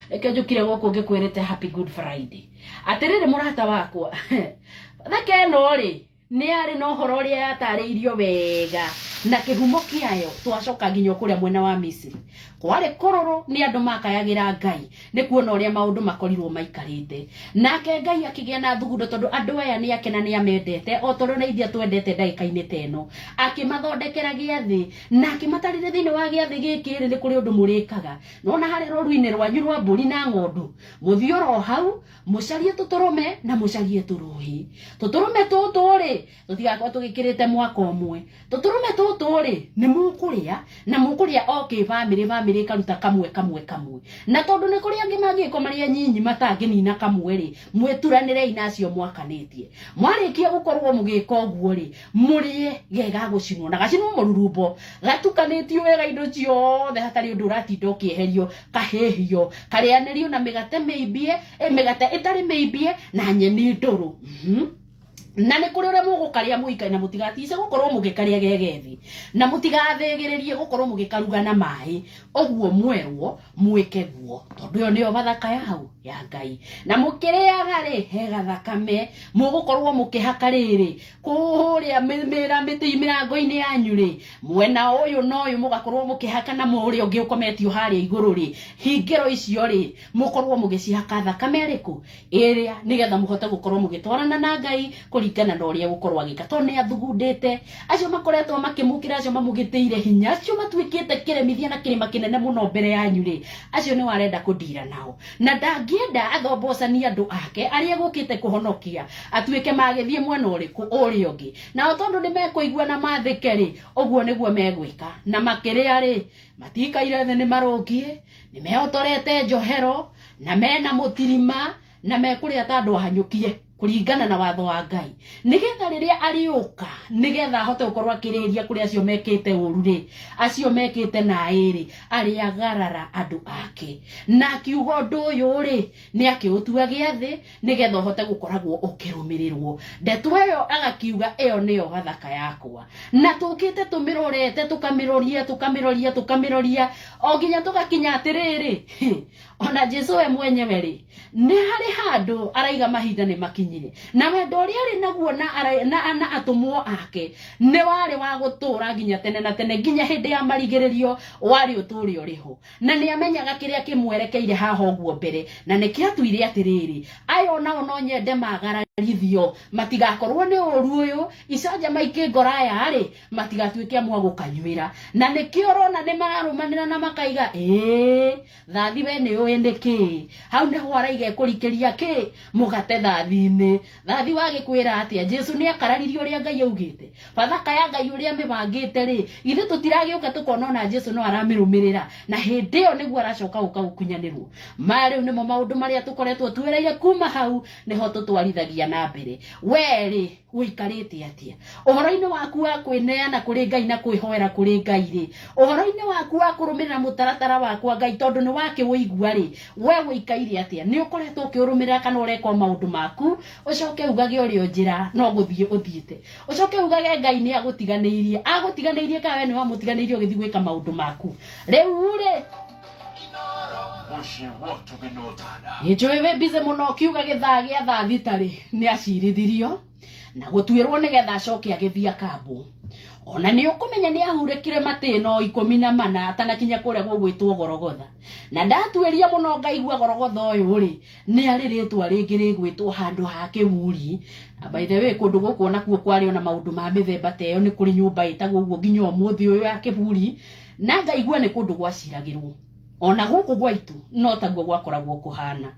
eke njukire guku ngikwirite happy good Friday atirire murata wakwa thake no ri ni ari no horo ria yatariirio wega na kihumo kiayo twacoka nginya kuria mwena wa Misiri kwari kororo ni andu makayagira Ngai ni kuona uria maundu makorirwo maikarite nake Ngai akigia na thugundo tondu andu aya ni akena ni amendete o tondu na ithia twendete ndagika-ini teno akimathondekera giathi na akimatarire thiini wa giathi giki ni kuri undu murikaga nona hari roru-ini rwanyu rwa mburi na ng'ondu muthio ro hau mucarie tuturume na mucarie turuhi tuturume tutu ri tutigakorwo tugikirite mwaka umwe tuturume tutu ri ni mukuria na mukuria okay family karuta kamwe na tondu ni kuri angi magiko maria nyinyi matanginina kamwe ri mwituranire inacio mwakanitie mwarikia gukorwo mugika uguo ri murie gega gucinwo na gacinwo mururumbo gatukanitio wega indo ciothe hatari undu uratinda ukieherio kahehio karianirio na migate meibie migate itari meibie na nyeni nduru na ni kuri ure mugukaria muikaine mutigatice gukorwo mugikaria gegethi na mutigathegeririe gukorwo mugikaruga na mai oguo mwerwo mwike guo tondu yo niyo bathaka ya hau ya Ngai na mukiriaga ri hega thakame mugukorwo mukihaka riri kuria miti mirango-ini yanyu ri mwena uyu no uyu mugakorwo mukihaka na muri ungi ukometio haria iguru ri hingiro icio ri mukorwo mugicihaka thakame riku iria nigetha muhote gukorwo mugitwarana na Ngai kuringana na uria gukorwo agika tondu ni athugundite acio makoretwo makimukira acio mamugitiire hinya acio matwikite kiremithia na kirima kinene muno mbere yanyu ri acio ni warenda kundira nao na ndangienda athombocania andu ake aria gukite kuhonokia atwike magithie mwena uriku uria ungi na tondu ni mekuigua na mathike ri uguo niguo megwika na makiria ri matikaire the ni marungie ni mehotorete njohero na mena mutirima na mekuria ta andu ahanyukie kuringana na watho wa Ngai nigetha riria ariuka nigetha ahote gukorwo akiriria kuri acio mekite uru ri acio mekite na iri ariagarara andu ake na kiugo ndu uyu ri ni akiutua giathi nigetha uhote gukoragwo ukirumirirwo ndeto iyo agakiuga iyo niyo bathaka yakwa na tukite tumirorete tukamiroria o nginya tugakinya atiriri ona Jesu we mwenyewe ri ni hari handu araiga mahinda ni makinyire na wendo ria ri naguo na atumwo ake ni wari wa gutura nginya tene na tene nginya hindi ya marigiririo wari uturi uriho na ni amenyaga kiria kimwerekeire haha uguo mbere na ni kiatuire atiriri ayo nao no nyende magararithio matigakorwo ni uru uyu icanja maiki ngora ya ri matigatwike amwa gukanyuira na ni kiorona ni mararumanira na makaiga thathi we ni uendeki hau ni hwaraige kurikiria ki mugate thathi-ini thathi wagikwira atia Jesu ni akararirio ria Ngai augite bathaka ya Ngai uria mibangite ri ithe tutiragiuka tukona na Jesu no aramirumirira na hindi yo niguo aracoka gukunyanirwo mari nimo maundu maria tukoretwo twereire kuma hau niho tutwarithagia na mbere weri wikarite atia uhoro-ini waku wa kwineana kuri Ngai na kwihoera kuri Ngai ri uhoro-ini waku wa kurumirira mutaratara wakwa Ngai tondu ni wake woigua ri we wikaire atia ni ukoretwo ukiurumirira kana ureka maundu maku ucoke ugage urio njira no guthie uthiite ucoke ugage Ngai ni agutiganeirie kawe ni wamutiganeirie ugithi gwika maundu maku riu ri Ijowe bize muno kiuga githaa gia thathi tari ni acirithirio na gutwirwo nigetha acoke agithia kambu ona ni ukumenya ni ahurekire matino 14 atanakinya kuria gwitwo Gorogotha na ndatweria muno ngaigua Gorogotha uyu ri ni ariritwa ringi rigwitwo handu ha kiburi by the way kundu guku nakuo kwari ona maundu ma mithemba teyo ni kuri nyumba itagwo uguo nginya umuthi uyu ya kiburi na ngaigua ni kundu gwaciragirwo ona guku gwaitu no taguo gwakoragwo kuhana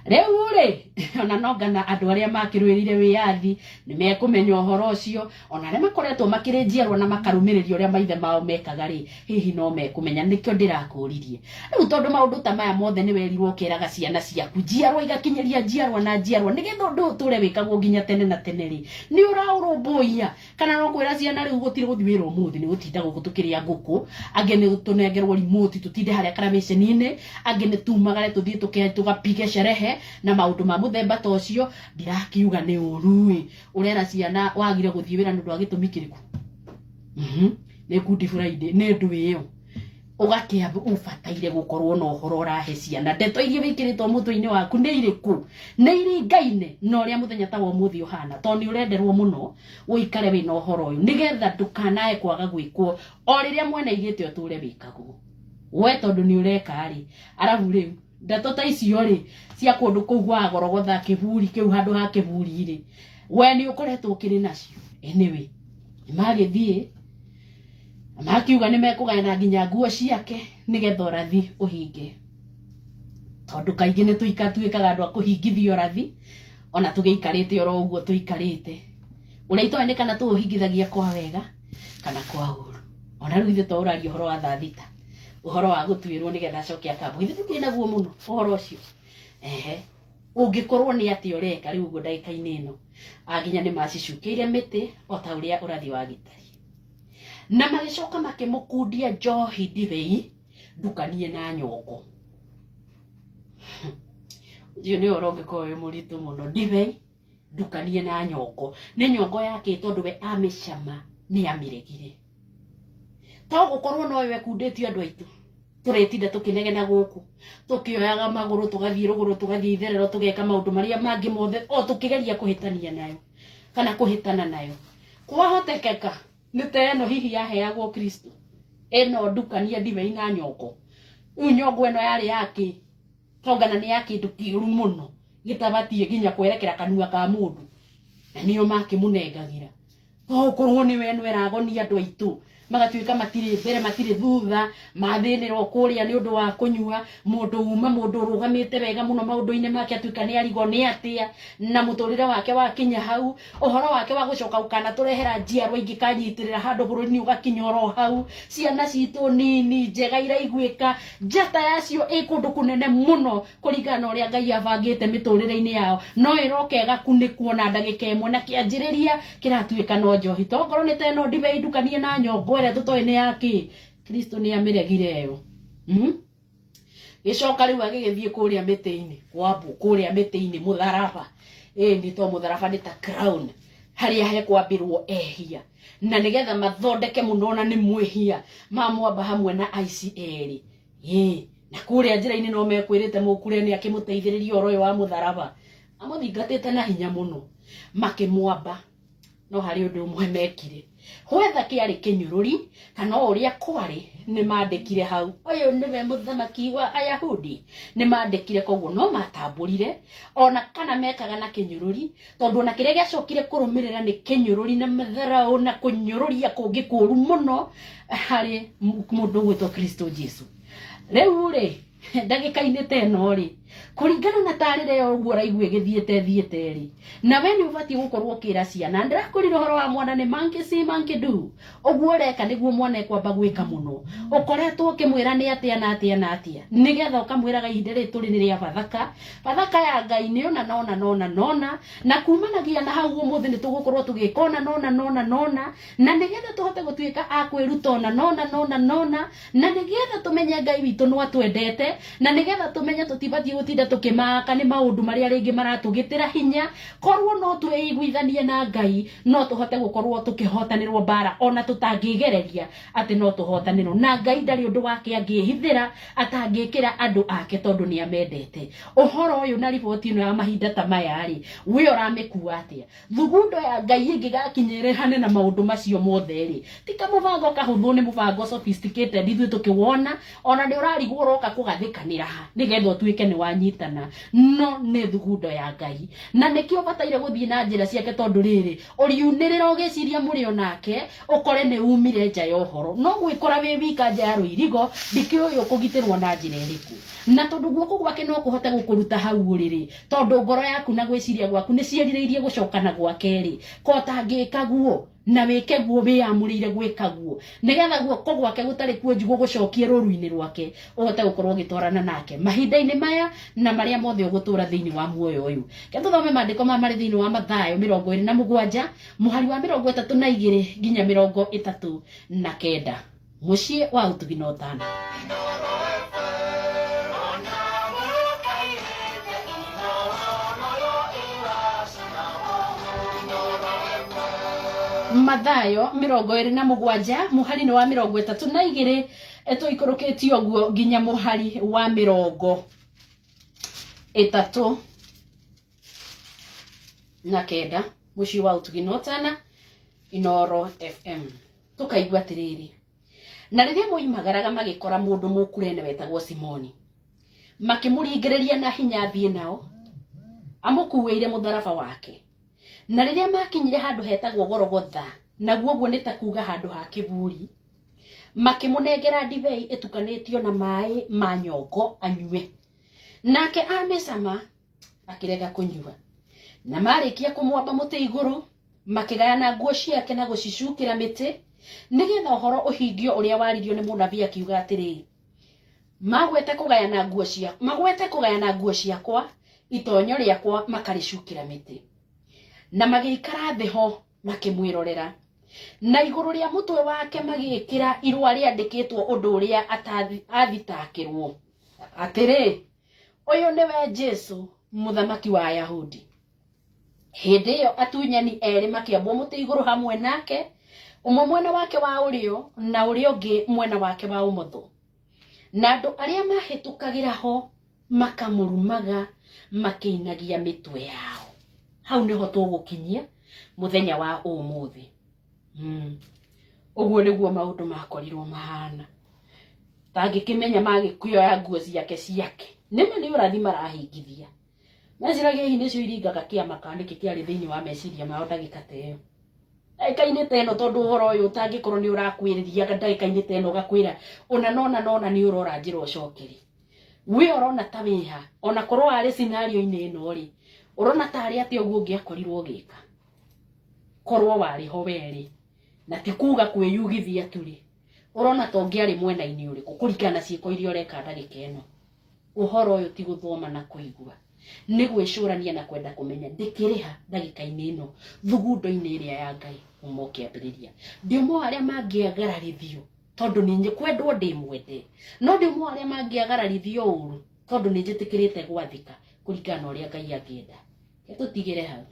riu ri ona nongana andu aria makirwirire wiathi ni mekumenya uhoro ucio ona aria makoretwo makirinjiarwo na makarumiririo uria maithe mao mekaga ri hihi no mekumenya nikio ndirakuririe riu tondu maundu ta maya mothe ni werirwo ukiraga ciana ciaku njiarwa igakinyeria njiarwa na njiarwa nigetha undu uture wikagwo nginya tene na tene ri ni uraurumbuia kana no kwira ciana riu gutire guthi wira umuthi ni gutinda gutukiria nguku ange ni tunengerwo remote tutinde haria karamiceni-ini ange ni tumagare tuthie tugapige sherehe na maundu ma muthemba ta ucio ndirakiuga ni urui urera ciana wagire guthie wira ndu agitumi kiriku ni Good Friday ni ndu iyo ugakiambu ubataire gukorwo no horo urahe ciana ndeto iria wikiritwo mutwe-ini waku ni iriku ni iringaine no uria muthenya ta umuthi uhana to ni urenderwo muno uikare wina uhoro uyu nigetha ndukanae kwaga gwikwo o riria mwena igite uture wikagwo we tondu ni ureka ri arabu riu ndeto ta icio ri cia kundu kugwa gorogotha kiburi kiu handu ha kiburi ri we ni ukoretwo ukiri nacio anyway magithie makiuga ni mekugana nginya nguo ciake nigetha urathi uhinge tondu kaingi ni tuikatuikaga andu akuhingithio rathi ona tugiikarite oro uguo tuikarite uria itoe ni kana tuhingithagia kwa wega kana kwa uru ona riu ithe to urario horo wa thita uhoro wa gutwirwo nigetha acoke akambu ithe tutina guo muno uhoro ucio ungikorwo ni ati ureka riu uguo ndagika-ini ino aginya ni macicukiire miti o ta uria urathi wa gitari na magicoka makimukundia njohi ndibei ndukanie na nyongo dio ni oronge ko we muritu muno ndibei ndukanie na nyongo ni nyongo yake tondu we amicama ni amiregire to gukorwo no we kunditio andu aitu turetinda tukinegena guku tukioyaga maguru tugathie ruguru tugathie itherero tugeka maundu maria mangi mothe o tukigeria kuhitania nayo kana kuhitana nayo kwahotekeka ni teno hihi yaheagwo Kristo eno ndukania ndibei na nyongo nyongo eno yari yake tongana ni yake ndukiru muno gitabatie ginya kwerekera kanua ka mundu na niyo makimunengagira to korwo ni we nweragonia andu aitu magatuika matire mbere matire thutha mathinirwo kuria ni undu wa kunyua mundu uma mundu rugamite wega muno maundu-ini make atuika ni arigo ni atia na muturire wake wa kinya hau uhoro wake wa gucoka ukana turehera njiarwa ingi kanyitirira handu bururi-ini ugakinya oro hau ciana citu nini njega iraiguika njata yacio ikundu kunene muno kuringana uria Ngai abangite miturire-ini yao no iroke gakunikwo na ndagika imwe na kianjiriria kiratuika no njohi to ngoro ni teno ndibei ndukanie na nyongo ria tutoe ni yake Kristo ni amiregire yo gicoka riu agigithie kuria miti-ini kwambu kuria miti-ini mutharaba ni to mutharaba ni ta crown haria he kwambirwo ehia na nigetha mathondeke muno na ni mwihia mamwamba hamwe na ICL na kuria njira-ini no mekwirite mukure ni akimuteithiriria oro wa mutharaba amuthingatite na hinya muno makimwamba no hari undu umwe mekire hwetha kiari kinyururi kana uria kwari ni mandikire hau uyu niwe muthamaki wa Ayahudi ni mandikire koguo no matamburire ona kana mekaga na kinyururi tondu na kiria giacokire kurumirira ni kinyururi na matharau na kunyururia kungi kuru muno hari mundu gwitwo Kristo Jesu riu ri ndagika-ini teno ri kuringana na tarire yo uguo raigwe githiete ri na we ni ubati gukorwo kira ciana ndirakurira horo wa mwana ni manki si manki du uguo reka niguo mwana ekwamba gwika muno ukoretwo ukimwira ni atia na atia na atia nigetha ukamwiraga ihinda ri turi ni ria bathaka ya Ngai ni ona nona na kumanagia na hau umuthi ni tugukorwo tugikona nona na nigetha tuhote gutuika akwiruta ona nona na nigetha tumenye Ngai witu no atwendete na nigetha tumenye tutibatie gutinda tukimaka ni maundu maria ringi maratugitira hinya korwo no tweiguithanie na Ngai no tuhote gukorwo tukihotanirwo bara ona tutangigereria ati no tuhotanirwo na Ngai ndari undu wake angihithira atangikira andu ake tondu ni amendete uhoro uyu na riboti ino ya mahinda ta maya ri we uramikua atia thugundo ya Ngai ingigakinyire hane na maundu macio mothe ri tika mubango kahuthu ni mubango sophisticated ithu tukiwona ona ni urarigwo uroka kugathikanira nigetha utuike ni wanyitana no ni thugundo ya Ngai na nikio bataire guthie na njira ciake tondu riri uriunirira ugiciria muri onake ukore ni umire nja ya uhoro no gwikora wi wika nja ya ruirigo ndikio yo kugitirwo na njira iriku na tondu guoko gwake no kuhote gukuruta hau riri tondu ngoro yaku na gwiciria gwaku ni ciaririirie gucokana gwake ri ko tangika guo na wike guo wiamurire gwika guo nigetha guoko gwake gutari kuo njugo gucokie ruru-ini rwake uhote gukorwo gitwarana nake mahinda-ini maya na maria mothe ugutura thiini wa muoyo uyu ke tuthome mandiko ma mari thiini wa Mathayo 27 muhari wa 32 nginya 39 mucie wa utugi no tano Mathayo 27 muhari ni wa 32 eto ikoroketio guo nginya muhari wa 30 na kenda muci wa utuginotana Inooro FM tukaigua tiriri na riria moimagaraga magikora mundu mukurene wetagwo Simoni makimuringiriria na hinya thie nao amukuweire mutharaba wake na riria makinyire handu hetagwo Gorogotha naguo guo nitakuga handu ha kiburi makimunengera ndibei etukanetio na mai ma nyongo anyue nake amesama akirega kunyua na marikia kumwamba muti iguru makigayana nguo ciake na gucicukira miti nigetha uhoro uhingio uria waririo ni munabii akiuga atiri magwete kugayana nguo ciakwa itonyo riakwa makaricukira miti na magikara thi ho makimwirorera na iguru ria mutwe wake magikira irwa riandikitwo undu uria athitakirwo atiri uyu niwe Jesu muthamaki wa Ayahudi. Hindi iyo atunyani eri makiambwo muti iguru hamwe nake umwe mwena wake wa urio na urio ungi mwena wake wa umotho na andu aria mahitukagira ho makamurumaga makiinagia mitwe yao. Hau niho tugukinyia muthenya wa umuthi. Uguo niguo maundu makorirwo mahana tangikimenya magikuoya nguo ciake nima ni urathi marahingithia meciragia hihi nicio iringaga kiama kandiki kiari thiini wa meciria mao ndagika teyo ndagika-ini teno tondu uhoro uyu utangikorwo ni urakwiriria ndagika-ini teno ugakwira ona nona ni urora njira ucokeri we urona ta wiha ona korwo ari scenario-ini ino ri urona ta ari ati uguo ngiakorirwo gika korwo wari ho weri na tikuga kwiyugithia turi urona to ngiari mwena-ini uriku kurikana ciiko iria ureka ndagika ino uhoro uyu ti guthoma na kuigua ni gwicurania na kwenda kumenya ndikiriha ndagika-ini ino thugundo-ini iria ya Ngai umukiambiriria ndimo aria mangiagararithio tondu ni kwendwo ndi mwende no ndimo aria mangiagararithio uru tondu ni njitikirite gwathika kurikana uria Ngai angienda tutigire hau.